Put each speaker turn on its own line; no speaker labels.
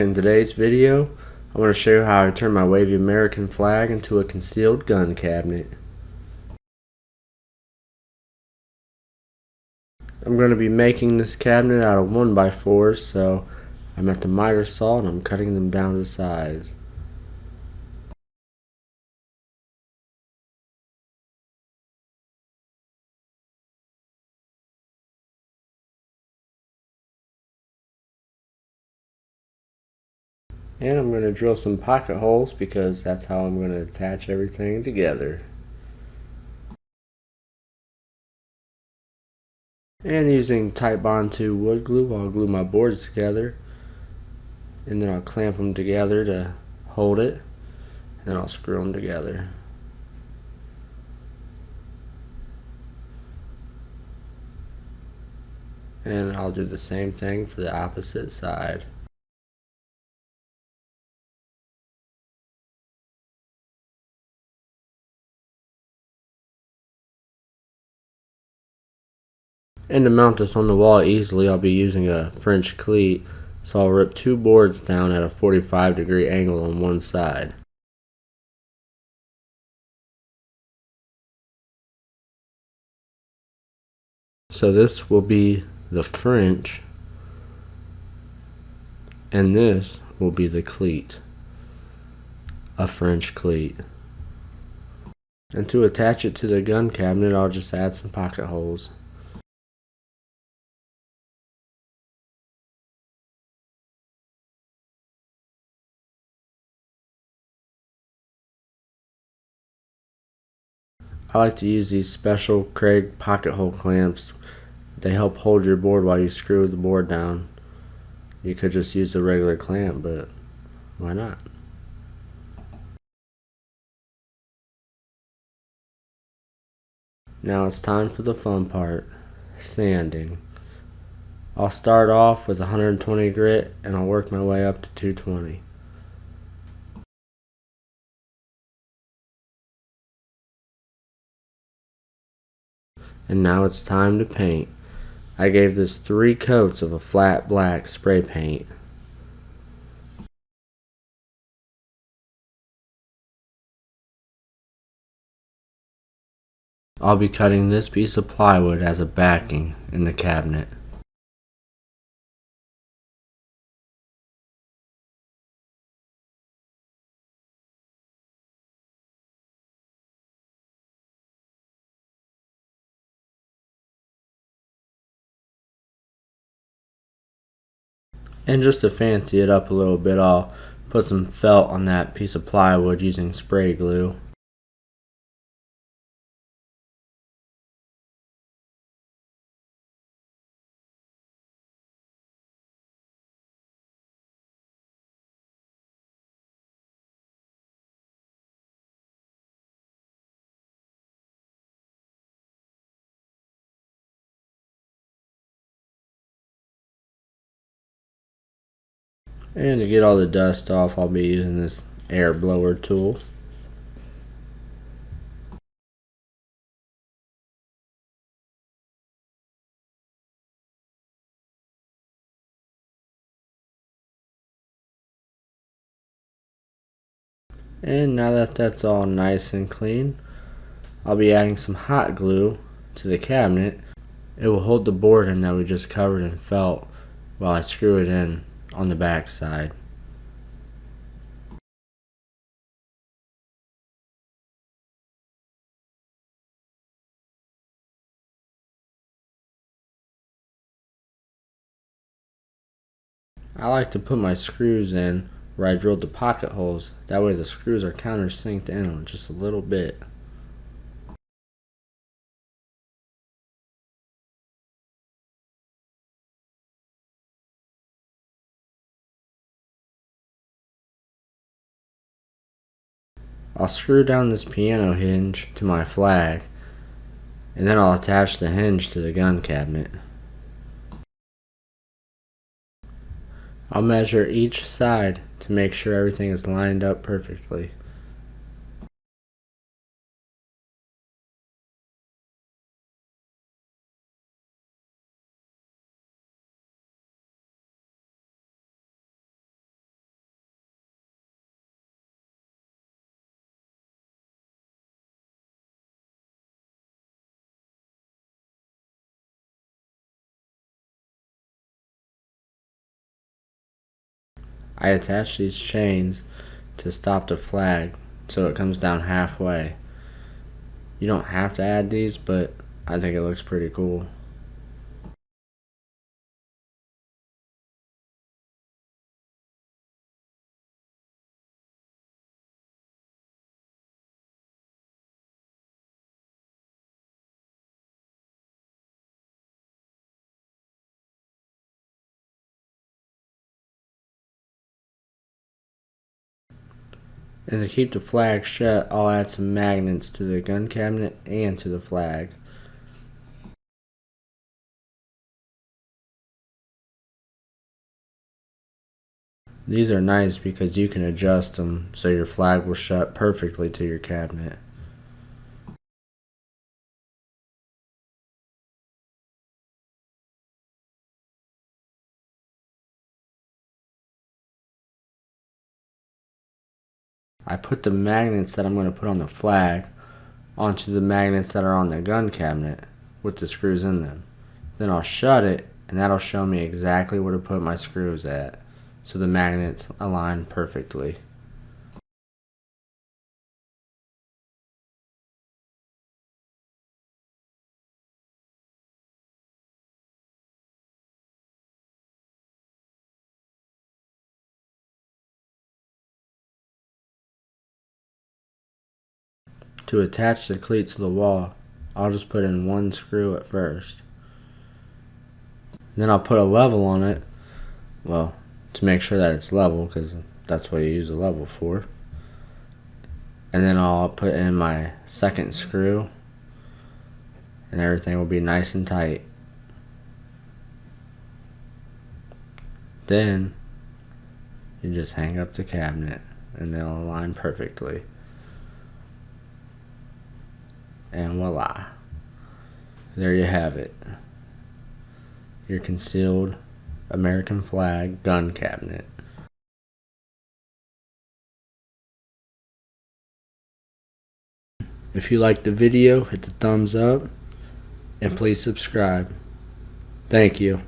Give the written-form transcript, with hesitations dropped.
In today's video, I want to show you how I turn my Wavy American flag into a concealed gun cabinet. I'm going to be making this cabinet out of 1x4s, so I'm at the miter saw and I'm cutting them down to size. And I'm going to drill some pocket holes because that's how I'm going to attach everything together. And using Titebond 2 wood glue, I'll glue my boards together. And then I'll clamp them together to hold it. And I'll screw them together. And I'll do the same thing for the opposite side. And to mount this on the wall easily, I'll be using a French cleat, so I'll rip two boards down at a 45-degree angle on one side. So this will be the French, and this will be the cleat, a French cleat. And to attach it to the gun cabinet, I'll just add some pocket holes. I like to use these special Craig pocket hole clamps. They help hold your board while you screw the board down. You could just use the regular clamp, but why not? Now it's time for the fun part, sanding. I'll start off with 120 grit and I'll work my way up to 220. And now it's time to paint. I gave this 3 coats of a flat black spray paint. I'll be cutting this piece of plywood as a backing in the cabinet. And just to fancy it up a little bit, I'll put some felt on that piece of plywood using spray glue. And to get all the dust off, I'll be using this air blower tool. And now that that's all nice and clean, I'll be adding some hot glue to the cabinet. It will hold the board in that we just covered in felt while I screw it in on the back side. I like to put my screws in where I drilled the pocket holes. That way the screws are countersinked in just a little bit. I'll screw down this piano hinge to my flag, and then I'll attach the hinge to the gun cabinet. I'll measure each side to make sure everything is lined up perfectly. I attach these chains to stop the flag so it comes down halfway. You don't have to add these, but I think it looks pretty cool. And to keep the flag shut, I'll add some magnets to the gun cabinet and to the flag. These are nice because you can adjust them so your flag will shut perfectly to your cabinet. I put the magnets that I'm going to put on the flag onto the magnets that are on the gun cabinet with the screws in them. Then I'll shut it, and that'll show me exactly where to put my screws at, so the magnets align perfectly. To attach the cleat to the wall, I'll just put in one screw at first. Then I'll put a level on it, well, to make sure that it's level, because that's what you use a level for. And then I'll put in my second screw, and everything will be nice and tight. Then you just hang up the cabinet and they'll align perfectly. And voila, there you have it, your concealed American flag gun cabinet. If you liked the video, hit the thumbs up and please subscribe. Thank you.